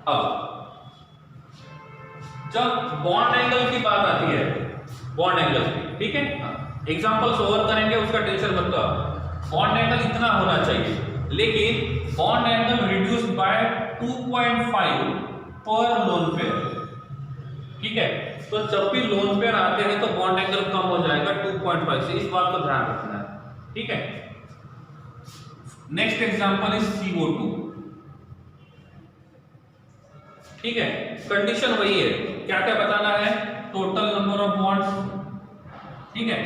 अब जब bond angle की बात आती है, बॉन्ड एंगल की, ठीक है, एग्जांपल सोल्व करेंगे, उसका टेंशन मत लो। बॉन्ड एंगल इतना होना चाहिए, लेकिन बॉन्ड एंगल रिड्यूस्ड बाय 2.5 पर लोन पेयर, ठीक है। तो जब भी लोन पेयर आते हैं तो बॉन्ड एंगल कम हो जाएगा 2.5 से, इस बात को ध्यान रखना है, ठीक है। नेक्स्ट एग्जांपल इज CO2, ठीक है। कंडीशन वही है, क्या क्या बताना है, टोटल नंबर ऑफ बॉन्ड्स, ठीक है।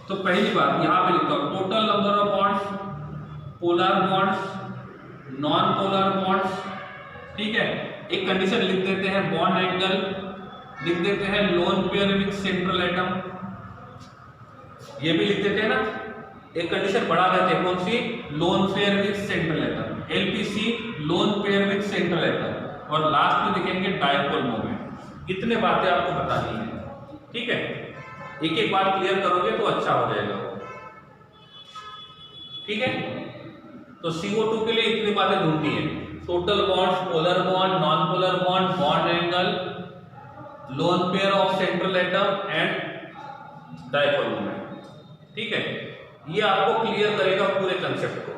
तो पहली बात यहां पे लिखता हूं, total number of bonds, polar bonds, non polar bonds, ठीक है। एक कंडीशन लिख देते हैं, बॉन्ड एंगल लिख देते हैं, loan pair with central atom, ये भी लिख देते हैं ना। एक कंडीशन बढ़ा देते हैं, कौन सी, lone pair with central atom, LPC, lone pair with central atom, और लास्ट में लिखेंगे डायपोल मोमेंट। इतने बातें आपको बतानी है, ठीक है। एक एक बात क्लियर करोगे तो अच्छा हो जाएगा, ठीक है। तो CO2 के लिए इतनी बातें ढूंढनी है, total bonds, polar bond, non polar bond, bond angle, lone pair of central atom and dipole moment, ठीक है। ये आपको क्लियर करेगा पूरे कंसेप्ट को।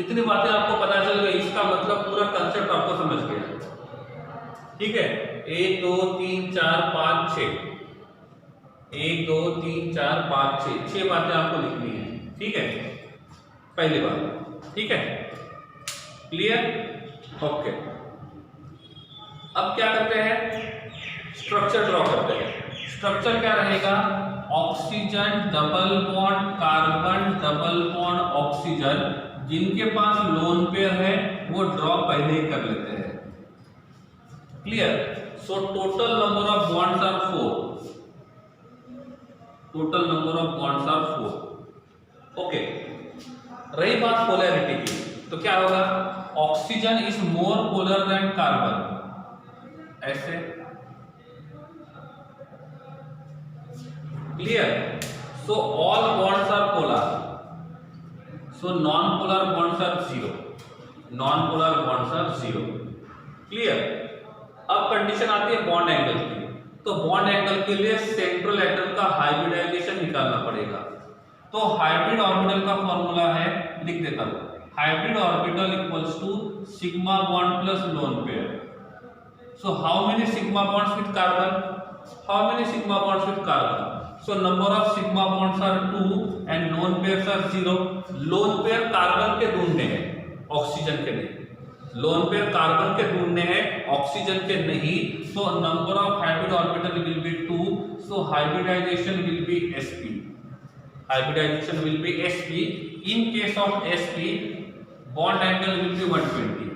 इतनी बातें आपको पता चल गई, इसका मतलब पूरा कंसेप्ट आपको समझ गया, ठीक है। 1 2 3 4 5 6, 1 2 3 4 5 6 बातें आपको लिखनी है, ठीक है। पहली बात, ठीक है, क्लियर, ओके। अब क्या करते हैं, स्ट्रक्चर ड्रॉ करते हैं। स्ट्रक्चर क्या रहेगा, oxygen double bond carbon double bond oxygen, जिनके पास लोन पेयर है वो ड्रॉ पहले ही कर लेते हैं, clear. So total number of bonds are 4, total number of bonds are 4, okay. रही बात पोलैरिटी की, तो क्या होगा, oxygen is more polar than carbon, ऐसे, clear. So all bonds are polar, so non polar bonds are 0, non polar bonds are 0, clear. अब condition आती है बॉन्ड एंगल की, तो बॉन्ड एंगल के लिए सेंट्रल एटम का हाइब्रिडाइजेशन निकालना पड़ेगा। तो हाइब्रिड ऑर्बिटल का फॉर्मूला है, लिख देता हूं, hybrid orbital equals to sigma bond plus lone pair. So how many sigma bonds with carbon, how many sigma bonds with carbon, so number of sigma bonds are 2 and lone pairs are 0। lone pair carbon के ढूंढने हैं, oxygen के नहीं। lone pair carbon के ढूंढने हैं, oxygen के नहीं। so number of hybrid orbital will be 2, so hybridization will be sp, hybridization will be sp। in case of sp bond angle will be 180।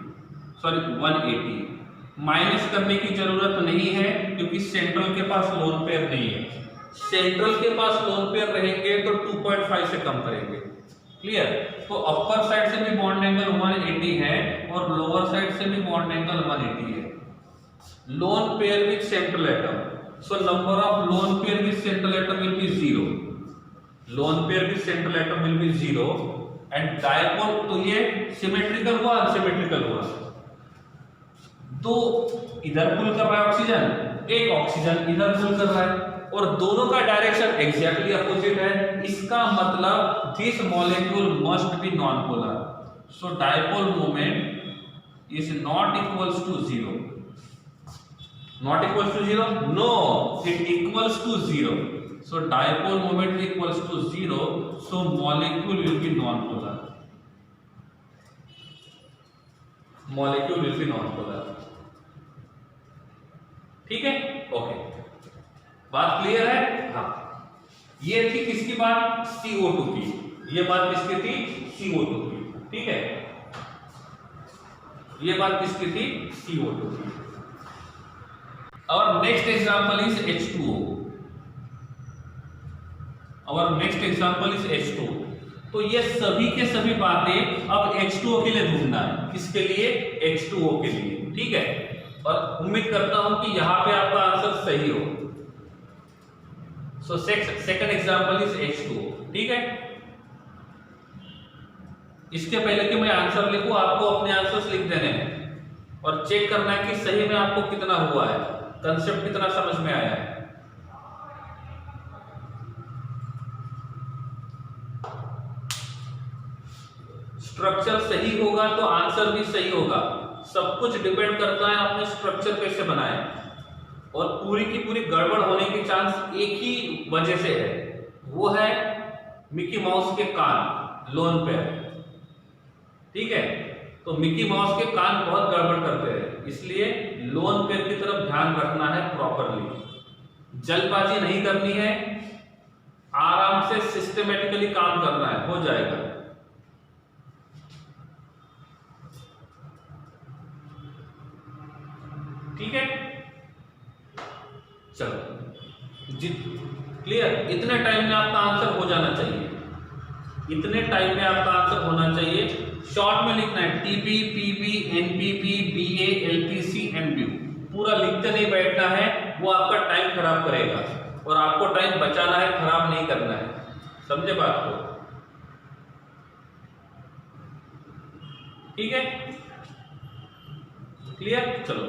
Minus करने की जरूरत नहीं है क्योंकि सेंट्रल के पास लोन पेयर नहीं है। सेंट्रल के पास लोन पेयर रहेंगे तो 2.5 से कम करेंगे, क्लियर। तो अपर साइड से भी बॉन्ड एंगल 180 है और लोअर साइड से भी बॉन्ड एंगल 180 है। Loan pair with central atom, so number of loan pair with central atom will be 0, loan pair with central atom will be 0 and dipole. तो ये symmetrical हुआ, unsymmetrical हुआ, तो इधर पुल कर रहा है ऑक्सीजन, एक ऑक्सीजन इधर पुल कर रहा है और दोनों का डायरेक्शन एग्जैक्टली अपोजिट है। इसका मतलब this molecule must be non polar, so dipole moment is not equals to 0, not equals to 0, no, it equals to 0। So dipole moment equals to 0, so molecule will be non polar, molecule will be non polar, ठीक है, okay. बात clear है, हाँ। ये थी किसकी बात, CO2 की, ये बात किसकी थी, CO2 की, ठीक है। ये बात किसकी थी, CO2 की। और नेक्स्ट एग्जांपल इज H2O, और नेक्स्ट एग्जांपल इज H2O। तो ये सभी के सभी बातें अब H2O के लिए ढूंढना है, किसके लिए, H2O के लिए, ठीक है। और उम्मीद करता हूं कि यहां पे आपका आंसर सही हो। So second example is H2O, ठीक है। इसके पहले कि मैं आंसर लिखूं, आपको अपने आंसर्स लिख देने हैं और चेक करना है कि सही में आपको कितना हुआ है, कंसेप्ट कितना समझ में आया है। स्ट्रक्चर सही होगा तो आंसर भी सही होगा। सब कुछ डिपेंड करता है आपने स्ट्रक्चर कैसे बनाया, और पूरी की पूरी गड़बड़ होने की चांस एक ही वजह से है, वो है मिकी माउस के कान, लोन पेयर। ठीक है, तो मिकी माउस के कान बहुत गड़बड़ करते हैं, इसलिए लोन पेयर की तरफ ध्यान रखना है प्रॉपरली। जल्दबाजी नहीं करनी है, आराम से सिस्टमेटिकली काम करना है, हो जाएगा। ठीक है, चलो जी, क्लियर। इतने टाइम में आपका आंसर हो जाना चाहिए, इतने टाइम में आपका आंसर होना चाहिए। शॉर्ट में लिखना है TB, PB, NPP, BA, LPC, NBU, पूरा लिखते नहीं बैठना है, वो आपका टाइम खराब करेगा, और आपको टाइम बचाना है, खराब नहीं करना है। समझे बात को? ठीक है, क्लियर। चलो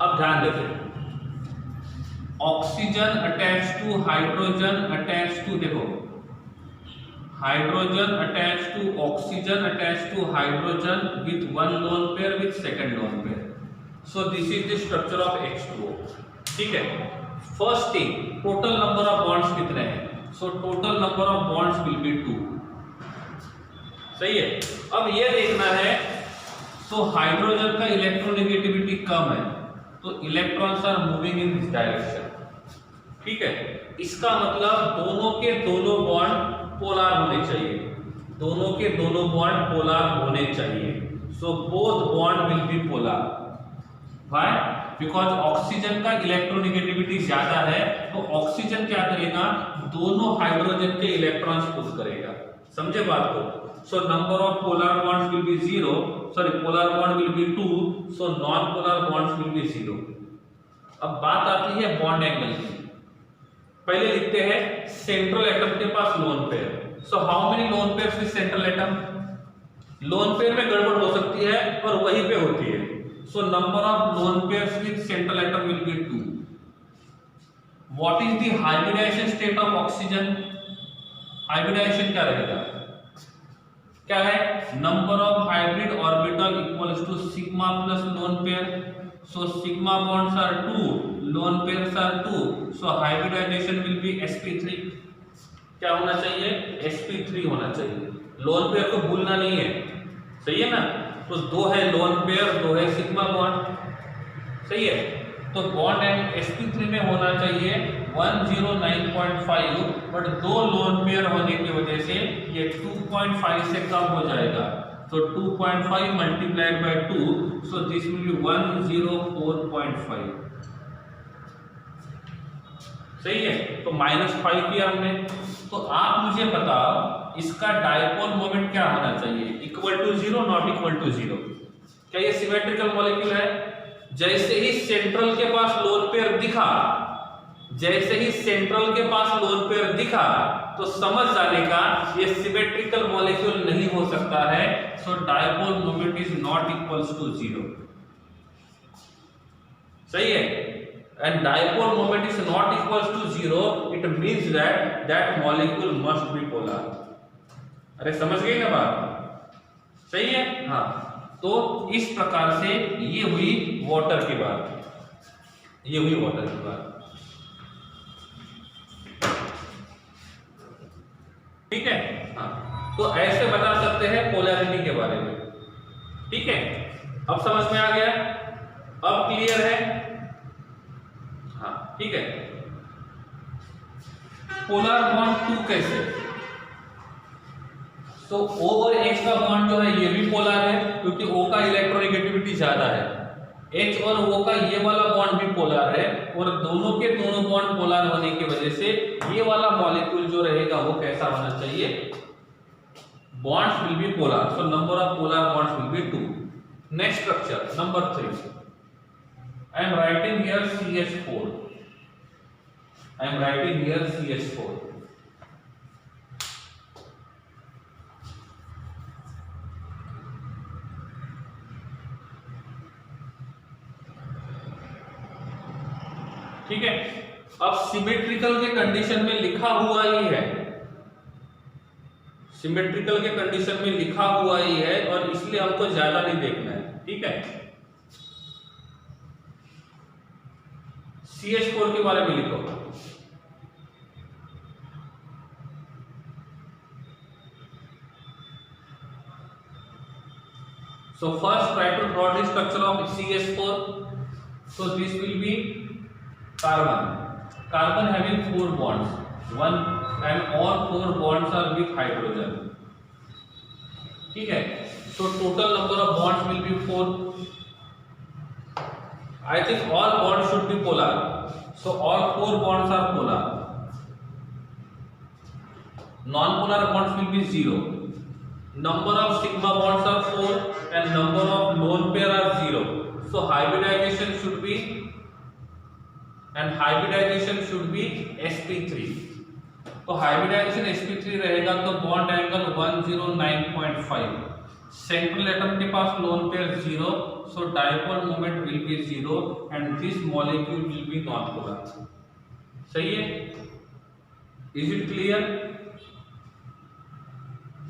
अब ध्यान देखें, oxygen attach to hydrogen attach to, देखो hydrogen attach to oxygen attach to hydrogen with one lone pair with second lone pair, so this is the structure of H2O। ठीक है, first thing, total number of bonds कितने हैं? So total number of bonds will be 2। सही है, अब ये देखना है, तो हाइड्रोजन का इलेक्ट्रोनेगेटिविटी कम है, तो electrons are moving in this direction. ठीक है, इसका मतलब दोनों के दोनों बॉन्ड पोलर होने चाहिए, दोनों के दोनों बॉन्ड पोलर होने चाहिए। So both bond will be polar. Why? Because oxygen का इलेक्ट्रोनेगेटिविटी ज्यादा है, तो ऑक्सीजन क्या करेगा, दोनों हाइड्रोजन के इलेक्ट्रॉन्स पुश करेगा। समझे बात को? सो number of polar bonds will be 0, sorry polar bond will be 2, so non polar bonds will be 0। अब बात आती है बॉन्ड एंगल की। पहले लिखते हैं सेंट्रल एटम के पास lone pair. So how many lone pairs with central atom? Lone pair में गड़बड़ हो सकती है और वहीं पे होती है, so number of lone pairs with central atom will be 2। What is the hybridisation state of oxygen? Hybridisation क्या रहेगा, क्या है? Number of hybrid orbital equals to sigma plus lone pair. So sigma bonds are 2, lone pairs are 2, so hybridisation will be sp3। क्या होना चाहिए? sp3 होना चाहिए। Lone pair को भूलना नहीं है, सही है ना? तो 2 है लोन पेयर, 2 है सिग्मा बॉन्ड, सही है। तो बॉन्ड एंड sp3 में होना चाहिए 109.5, बट 2 लोन पेयर होने की वजह से ये 2.5 से कम हो जाएगा। तो 2.5 multiplied by 2, so this will be 104.5। सही है, तो -5 किया हमने। तो आप मुझे बताओ इसका डायपोल मोमेंट क्या होना चाहिए? Equal to 0, not equal to 0। क्या ये सिमेट्रिकल मॉलिक्यूल है? जैसे ही सेंट्रल के पास लोन पेयर दिखा, जैसे ही सेंट्रल के पास लोन पेयर दिखा, तो समझ जाने का ये सिमेट्रिकल मॉलिक्यूल नहीं हो सकता है। So dipole moment is not equals to 0। सही है, and dipole moment is not equals to 0, it means that that molecule must be polar. अरे समझ गए ना बात? सही है, हाँ। तो इस प्रकार से ये हुई वाटर की बात, ये हुई वाटर की बात। ठीक है, हाँ। तो ऐसे बता सकते हैं पोलैरिटी के बारे में। ठीक है, अब समझ में आ गया, अब क्लियर है? हाँ, ठीक है। पोलर बॉन्ड 2 कैसे? तो O और H का बॉन्ड जो है ये भी पोलर है, क्योंकि O का इलेक्ट्रोनेगेटिविटी ज्यादा है। H और O का ये वाला बॉन्ड भी पोलर है, और दोनों के दोनों बॉन्ड पोलर होने की वजह से ये वाला मॉलिक्यूल जो रहेगा वो कैसा होना चाहिए? Bonds will be polar, so number of polar bonds will be 2। Next structure number 3, I am writing here CH4. I am writing here CH4. ठीक है, अब सिमेट्रिकल के कंडीशन में लिखा हुआ ही है, सिमेट्रिकल के कंडीशन में लिखा हुआ ही है और इसलिए हमको ज्यादा नहीं देखना है। ठीक है, CH4 के बारे में लिखो। So first try to draw the structure of CH4. So this will be carbon. Carbon having 4 bonds. One and all 4 bonds are with hydrogen. ठीक है. So total number of bonds will be 4. I think all bonds should be polar. So all 4 bonds are polar. Non-polar bonds will be 0. Number of sigma bonds are 4 and number of lone pair are 0. So hybridization should be sp3. तो hybridisation sp3 रहेगा तो bond angle 109.5. Central atom के पास lone pair 0, so dipole moment will be 0 and this molecule will be non-polar. सही है? Is it clear?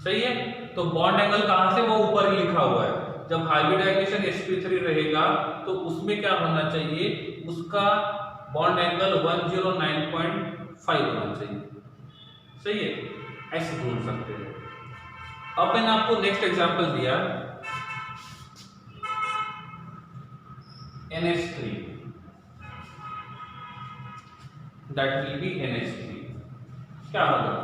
सही है। तो बॉन्ड एंगल कहां से, वो ऊपर ही लिखा हुआ है। जब हाइब्रिडाइजेशन sp3 रहेगा तो उसमें क्या होना चाहिए, उसका बॉन्ड एंगल 109.5 होना चाहिए। सही है, ऐसे ढूंढ सकते हैं। अब मैंने आपको नेक्स्ट एग्जांपल दिया NH3, that will be NH3। क्या होगा,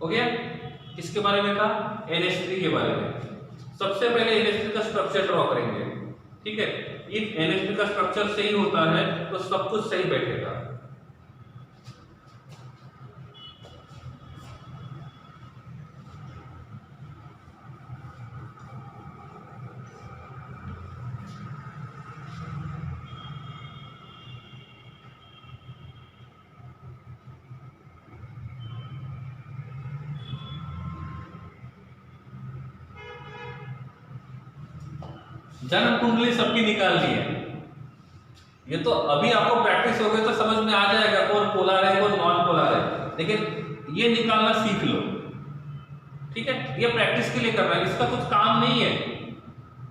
हो गया। किसके बारे में था, NH3 के बारे में। सबसे पहले NH3 का स्ट्रक्चर ड्रॉ करेंगे। ठीक है, इफ NH3 का स्ट्रक्चर सही होता है तो सब कुछ सही बैठेगा। जन्म कुंडली सबकी निकाल ली है, ये तो अभी आपको प्रैक्टिस हो गई तो समझ में आ जाएगा कौन पोलर है कौन नॉन पोलर है, लेकिन ये निकालना सीख लो। ठीक है, ये प्रैक्टिस के लिए करना है, इसका कुछ काम नहीं है,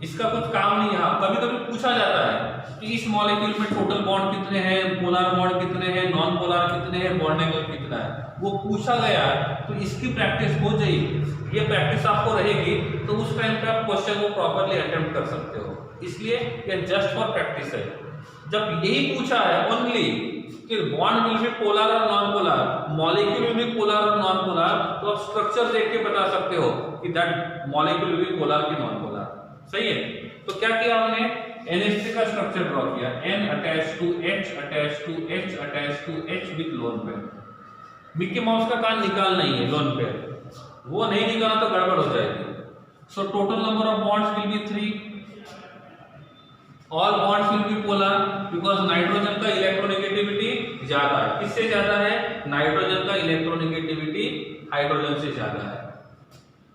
इसका कुछ काम नहीं है। कभी कभी पूछा जाता है कि इस मॉलिक्यूल में टोटल बॉन्ड कितने हैं, पोलर बॉन्ड कितने हैं, नॉन पोलर कितने हैं, बॉन्ड एंगल कितना है, वो पूछा गया तो इसकी प्रैक्टिस हो जाएगी। ये प्रैक्टिस आपको रहेगी तो उस टाइम पे आप क्वेश्चन को प्रॉपर्ली अटेम्प्ट कर सकते हो। इसलिए ये जस्ट फॉर प्रैक्टिस है। जब यही पूछा है ओनली कि बॉन्ड विल बी पोलर और non polar, molecule will be polar और नॉन पोलर, तो आप स्ट्रक्चर देख के बता सकते हो कि that molecule will be polar कि नॉन पोलर। सही है, तो क्या किया हमने, NH3 का स्ट्रक्चर ड्रॉ किया, N attached to H attached to H attached to H with lone pair. Mickey Mouse का काम निकालना ही है, लोन पेयर वो नहीं निकाला तो गड़बड़ हो जाएगी। सो total number of bonds will B 3, all bonds will be polar because nitrogen का इलेक्ट्रोनेगेटिविटी ज्यादा है। किससे ज्यादा है, नाइट्रोजन का इलेक्ट्रोनेगेटिविटी हाइड्रोजन से ज्यादा है।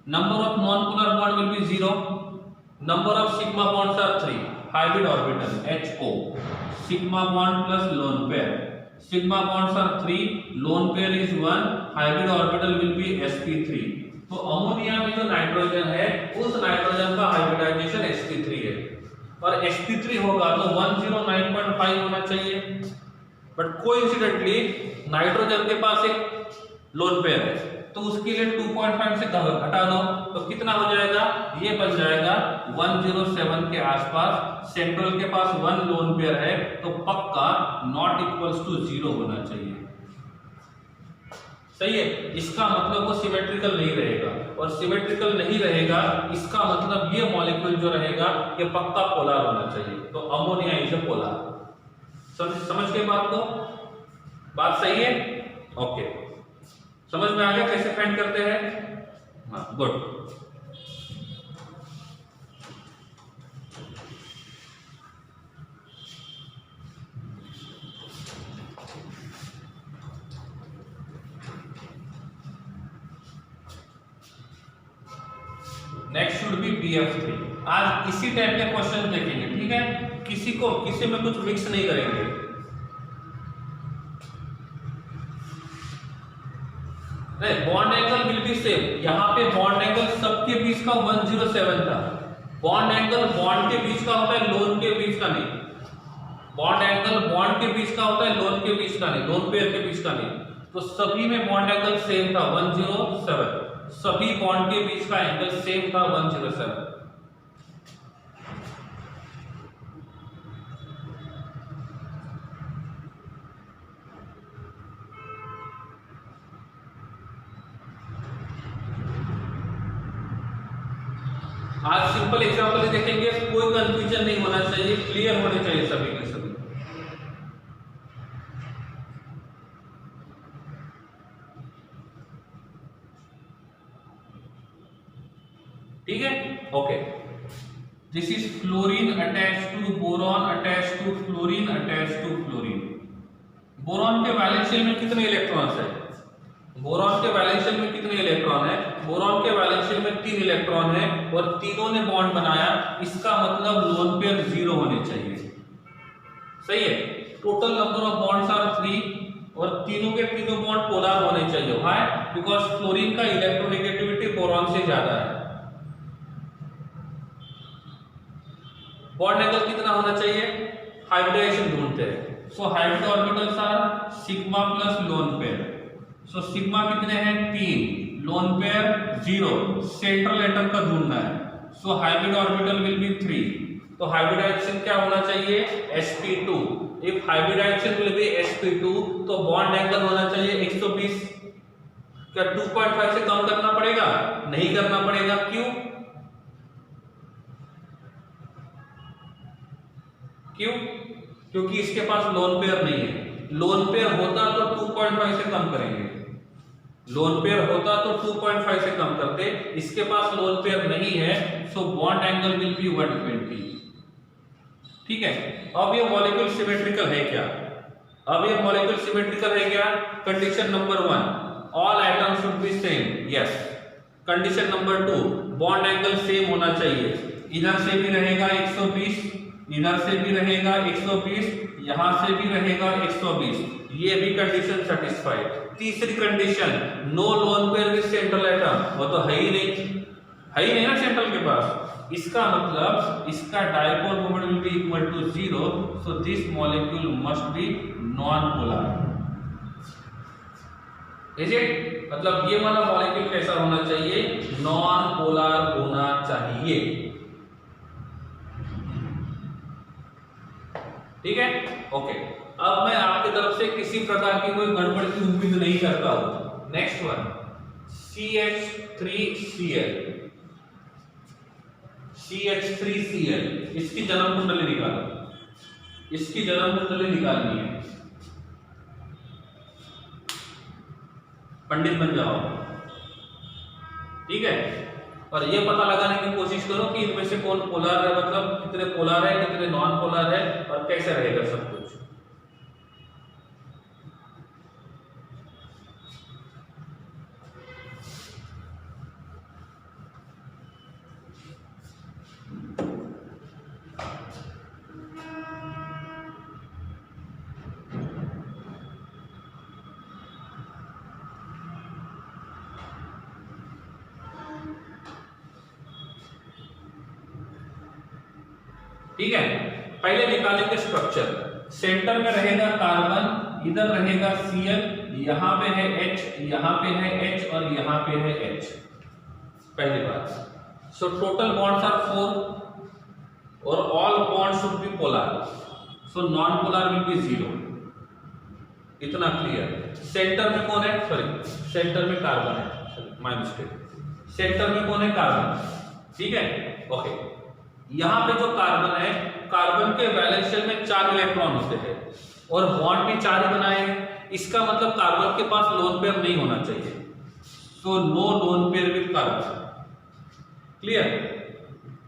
Number of non polar bond will be 0, number of sigma bonds are 3, hybrid orbital HO, sigma bond plus lone pair, sigma bonds are 3, lone pair is 1, hybrid orbital will be sp3। तो ammonia में जो nitrogen है उस nitrogen का hybridisation sp3 है और sp3 होगा तो 109.5 होना चाहिए। बट कोइंसिडेंटली नाइट्रोजन के पास एक लोन पेयर है तो उसके लिए 2.5 से घटा दो तो कितना हो जाएगा, ये बन जाएगा 107 के आसपास। सेंट्रल के पास 1 लोन पेयर है तो पक्का नॉट इक्वल्स टू 0 होना चाहिए। सही है, इसका मतलब वो सिमेट्रिकल नहीं रहेगा और सिमेट्रिकल नहीं रहेगा इसका मतलब ये मॉलिक्यूल जो रहेगा ये पक्का पोलर होना चाहिए। तो अमोनिया इज अ पोलर। समझ के बात को, बात सही है, ओके। समझ में आ गया कैसे फाइंड करते हैं, हाँ good. Next should be BF3। आज इसी टाइप के क्वेश्चन देखेंगे, ठीक है, किसी में कुछ मिक्स नहीं करेंगे। Bond angle will be same. यहाँ पे बॉन्ड एंगल सबके बीच का 107 था। बॉन्ड एंगल बॉन्ड के बीच का होता है, लोन के बीच का नहीं। बॉन्ड एंगल बॉन्ड के बीच का होता है, लोन के बीच का नहीं, लोन पेयर के बीच का नहीं। तो सभी में बॉन्ड एंगल सेम था 107। सभी बॉन्ड के बीच का एंगल सेम था 107। आज सिंपल एग्जांपल देखेंगे, कोई कंफ्यूजन नहीं होना चाहिए, क्लियर होने चाहिए सभी के सभी। ठीक है, okay. This is fluorine attach to boron attach to fluorine attach to fluorine. Boron के वैलेंस शेल में कितने इलेक्ट्रॉन्स है? बोरॉन के वैलेंस शेल में कितने इलेक्ट्रॉन है? बोरॉन के वैलेंस शेल में 3 इलेक्ट्रॉन है और तीनों ने बॉन्ड बनाया। इसका मतलब लोन पेयर 0 होने चाहिए। सही है। Total number of bonds are 3 और तीनों के तीनों बॉन्ड पोलर होने चाहिए। व्हाई? बिकॉज फ्लोरीन का इलेक्ट्रोनेगेटिविटी बोरॉन से ज्यादा है। बॉन्ड एंगल कितना होना चाहिए? हाइब्रिडाइजेशन ढूंढते हैं। So hybrid orbitals are sigma plus lone pair. So sigma कितने हैं? 3, लोन पेयर 0, सेंट्रल एटम का ढूंढना है। सो हाइब्रिड ऑर्बिटल विल बी 3। तो हाइब्रिडाइजेशन क्या होना चाहिए? sp2। If hybridisation will B sp2 तो बॉन्ड एंगल होना चाहिए 120। क्या 2.5 से कम करना पड़ेगा? नहीं करना पड़ेगा। क्यों? क्यों? क्योंकि इसके पास लोन पेयर नहीं है। लोन पेयर होता तो 2.5 से कम करेंगे। लोन पेयर होता तो 2.5 से कम करते। इसके पास लोन पेयर नहीं है, so bond angle will be 120। ठीक है। अब ये मॉलिक्यूल सिमेट्रिकल है क्या? अब ये मॉलिक्यूल सिमेट्रिकल है क्या? Condition number 1, all atoms should be same. Yes. Condition number 2, bond angle same होना चाहिए। इधर से भी रहेगा 120, इधर से भी रहेगा 120, यहां से भी रहेगा 120। ये भी कंडीशन सेटिस्फाइड। तीसरी condition, no lone pair with central atom. वो तो है ही नहीं ना सेंट्रल के पास। इसका मतलब इसका dipole moment will be equal to 0। So this molecule must be non polar. Is it? मतलब ये वाला मॉलिक्यूल कैसा होना चाहिए? नॉन पोलर होना चाहिए। ठीक है, ओके। अब मैं आपकी तरफ से किसी प्रकार की कोई गड़बड़ की उम्मीद नहीं करता हूं। Next one, CH3Cl। CH3Cl, इसकी जन्म कुंडली निकालो। इसकी जन्म कुंडली निकालनी है। पंडित बन जाओ। ठीक है। और ये पता लगाने की कोशिश करो कि इनमें से कौन पोलर है, मतलब कितने पोलर है, कितने नॉन पोलर है और कैसे रहेगा सब कुछ। ठीक है। पहले निकालेंगे स्ट्रक्चर। सेंटर में रहेगा कार्बन, इधर रहेगा Cl, यहां पे है H, यहां पे है H और यहां पे है H। पहली बात। सो टोटल बॉन्ड्स आर 4 और all bond should be polar. So non polar will be 0। इतना क्लियर। सेंटर में कौन है? सॉरी, सेंटर में कार्बन है। My mistake. सेंटर में कौन है? कार्बन। ठीक है, ओके। यहां पे जो कार्बन है, कार्बन के वैलेंस शेल में 4 इलेक्ट्रॉन होते हैं और बॉन्ड भी 4 ही बनाए हैं। इसका मतलब कार्बन के पास लोन पेयर नहीं होना चाहिए। So no lone pair with carbon. Clear?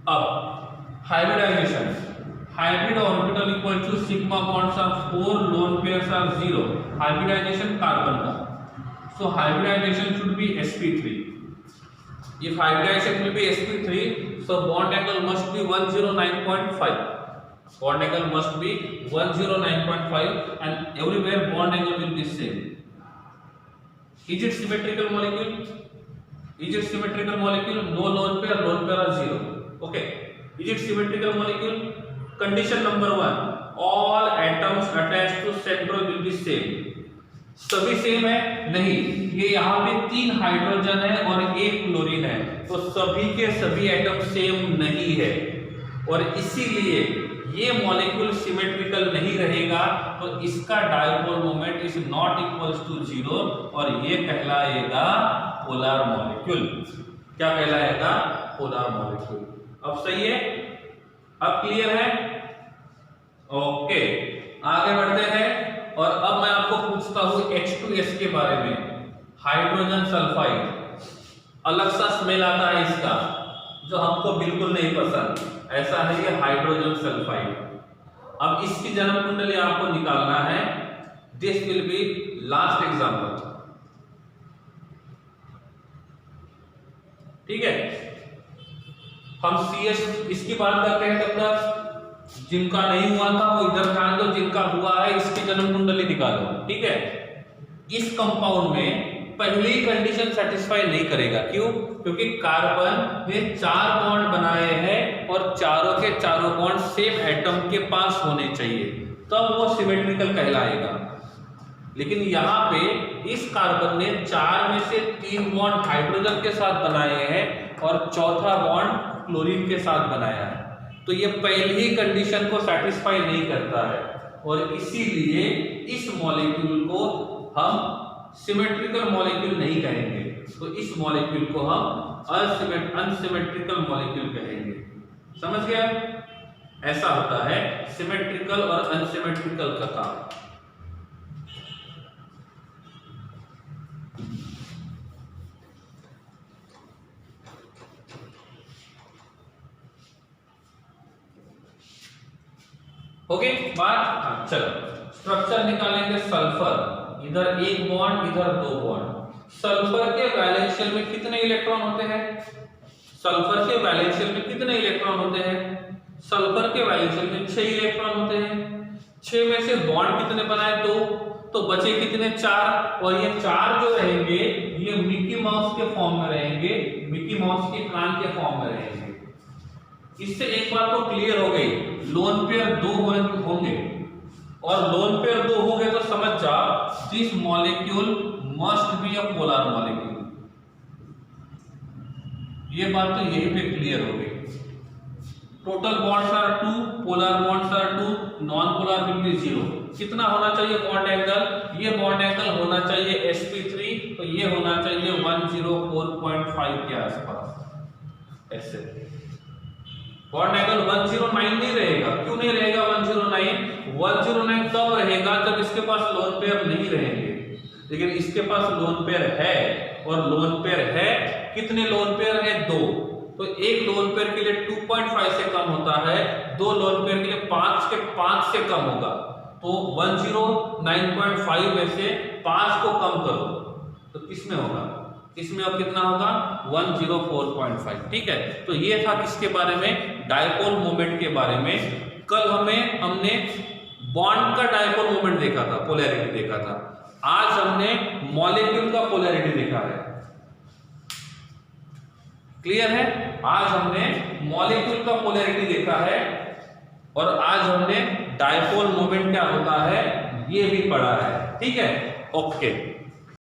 अब hybridisation. Hybrid orbital equal to sigma bonds are 4, lone pairs are 0। Hybridisation carbon का। So hybridisation should be sp3। If hybridization will be sp3, so bond angle must be 109.5. Bond angle must be 109.5 and everywhere bond angle will be same. Is it symmetrical molecule? Is it symmetrical molecule? No lone pair are 0. Okay. Is it symmetrical molecule? Condition number 1, all atoms attached to central will be same. सभी same है? नहीं, ये यहाँ पे 3 hydrogen है और 1 chlorine है, तो सभी के सभी एटम सेम नहीं है और इसीलिए ये मॉलिक्यूल सिमेट्रिकल नहीं रहेगा, तो इसका dipole moment is not equals to 0 और ये कहलाएगा पोलर मॉलिक्यूल। क्या कहलाएगा? Polar molecule. अब सही है? अब क्लियर है? ओके, आगे बढ़ते हैं और अब मैं आपको पूछता हूं H2S के बारे में। हाइड्रोजन सल्फाइड, अलग सा स्मेल आता है इसका जो हमको बिल्कुल नहीं पसंद, ऐसा है ये हाइड्रोजन सल्फाइड। अब इसकी जन्म कुंडली आपको निकालना है। This will be last example. ठीक है, हम CS इसकी बात करते हैं तब तक। जिनका नहीं हुआ था वो इधर ध्यान दो, जिनका हुआ है इसकी जन्म कुंडली निकालो। ठीक है, इस कंपाउंड में पहली कंडीशन सेटिस्फाई नहीं करेगा। क्यों? क्योंकि कार्बन ने 4 बॉन्ड बनाए हैं और चारों के चारों बॉन्ड सेम एटम के पास होने चाहिए, तब वो सिमेट्रिकल कहलाएगा। लेकिन यहाँ पे इस कार्बन ने 4 में से 3 बॉन्ड हाइड्रोजन के साथ बनाए हैं और चौथा बॉन्ड क्लोरीन के साथ बनाया है, तो ये पहली ही कंडीशन को सेटिस्फाई नहीं करता है और इसीलिए इस मॉलिक्यूल को हम सिमेट्रिकल मॉलिक्यूल नहीं कहेंगे, तो इस मॉलिक्यूल को हम अनसिमेट्रिकल मॉलिक्यूल कहेंगे। समझ गया? ऐसा होता है सिमेट्रिकल और अनसिमेट्रिकल का काम। हो गई बात? चलो स्ट्रक्चर निकालेंगे। सल्फर, इधर 1 बॉन्ड, इधर 2 बॉन्ड। सल्फर के वैलेंशियल में कितने इलेक्ट्रॉन होते हैं? सल्फर के वैलेंशियल में कितने इलेक्ट्रॉन होते हैं? सल्फर के वैलेंशियल में 6 इलेक्ट्रॉन होते हैं। 6 में से बॉन्ड कितने बनाए? 2, तो बचे कितने? 4। और ये 4 जो रहेंगे ये मिकी माउस के फॉर्म में रहेंगे, मिकी माउस के कान के फॉर्म में रहेंगे। इससे एक बात तो क्लियर हो गई, लोन पेयर 2 होंगे और लोन पेयर 2 हो गए तो समझ जा this molecule must be a polar molecule. ये बात तो यहीं पे क्लियर हो गई। Total bonds are 2, polar bonds are 2, non polar will be 0। कितना होना चाहिए बॉन्ड एंगल? ये बॉन्ड एंगल होना चाहिए sp3, तो ये होना चाहिए 104.5 के आसपास। ऐसे बॉन्ड एंगल 109 नहीं रहेगा। क्यों नहीं रहेगा 109? 109 तब रहेगा जब इसके पास लोन पेयर नहीं रहेंगे, लेकिन इसके पास लोन पेयर है और लोन पेयर है। कितने लोन पेयर है? 2, तो एक लोन पेयर के लिए 2.5 से कम होता है, 2 लोन पेयर के लिए 5 से कम होगा, तो 109.5 में से 5 को कम करो तो किसमें होगा? इसमें अब कितना होगा? 104.5। ठीक है, तो ये था किसके बारे में? डायपोल मोमेंट के बारे में। कल हमने बॉन्ड का डायपोल मोमेंट देखा था, पोलैरिटी देखा था। आज हमने मॉलिक्यूल का पोलैरिटी देखा है। क्लियर है? आज हमने मॉलिक्यूल का पोलैरिटी देखा है और आज हमने डायपोल मोमेंट क्या होता है ये भी पढ़ा है। ठीक है, ओके।